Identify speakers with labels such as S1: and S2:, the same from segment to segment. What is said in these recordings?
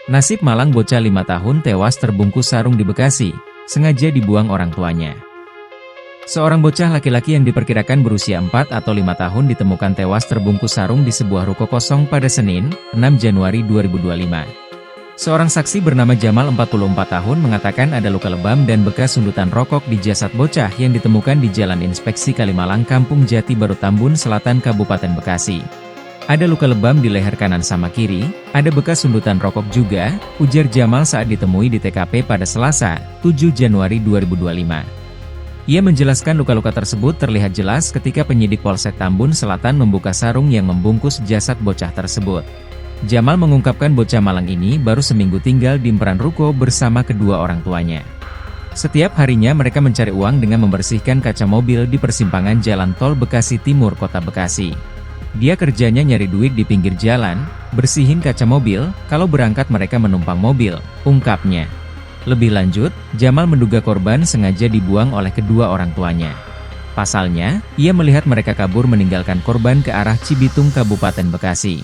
S1: Nasib malang bocah 5 tahun tewas terbungkus sarung di Bekasi, sengaja dibuang orang tuanya. Seorang bocah laki-laki yang diperkirakan berusia 4 atau 5 tahun ditemukan tewas terbungkus sarung di sebuah ruko kosong pada Senin, 6 Januari 2025. Seorang saksi bernama Jamal 44 tahun mengatakan ada luka lebam dan bekas sundutan rokok di jasad bocah yang ditemukan di Jalan Inspeksi Kalimalang Kampung Jati Baru Tambun Selatan Kabupaten Bekasi. Ada luka lebam di leher kanan sama kiri, ada bekas sundutan rokok juga, ujar Jamal saat ditemui di TKP pada Selasa, 7 Januari 2025. Ia menjelaskan luka-luka tersebut terlihat jelas ketika penyidik Polsek Tambun Selatan membuka sarung yang membungkus jasad bocah tersebut. Jamal mengungkapkan bocah malang ini baru seminggu tinggal di emperan ruko bersama kedua orang tuanya. Setiap harinya mereka mencari uang dengan membersihkan kaca mobil di persimpangan Jalan Tol Bekasi Timur, Kota Bekasi. Dia kerjanya nyari duit di pinggir jalan, bersihin kaca mobil, kalau berangkat mereka menumpang mobil, ungkapnya. Lebih lanjut, Jamal menduga korban sengaja dibuang oleh kedua orang tuanya. Pasalnya, ia melihat mereka kabur meninggalkan korban ke arah Cibitung, Kabupaten Bekasi.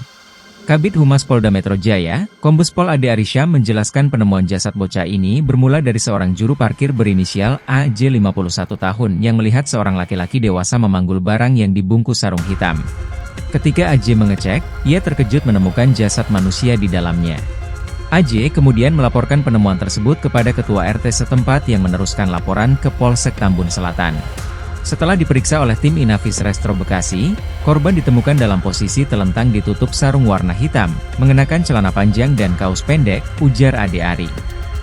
S1: Kabid Humas Polda Metro Jaya, Kombes Pol Ade Arysyam menjelaskan penemuan jasad bocah ini bermula dari seorang juru parkir berinisial AJ 51 tahun yang melihat seorang laki-laki dewasa memanggul barang yang dibungkus sarung hitam. Ketika AJ mengecek, ia terkejut menemukan jasad manusia di dalamnya. AJ kemudian melaporkan penemuan tersebut kepada Ketua RT setempat yang meneruskan laporan ke Polsek Tambun Selatan. Setelah diperiksa oleh tim Inafis Restro Bekasi, korban ditemukan dalam posisi telentang ditutup sarung warna hitam, mengenakan celana panjang dan kaos pendek, ujar Ade Ari.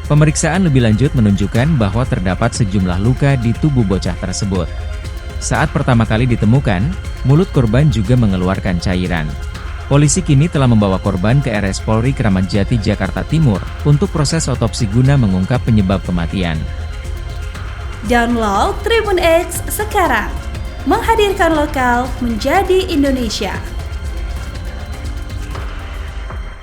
S1: Pemeriksaan lebih lanjut menunjukkan bahwa terdapat sejumlah luka di tubuh bocah tersebut. Saat pertama kali ditemukan, mulut korban juga mengeluarkan cairan. Polisi kini telah membawa korban ke RS Polri Kramat Jati, Jakarta Timur, untuk proses otopsi guna mengungkap penyebab kematian.
S2: Download Tribun X sekarang, menghadirkan lokal menjadi Indonesia.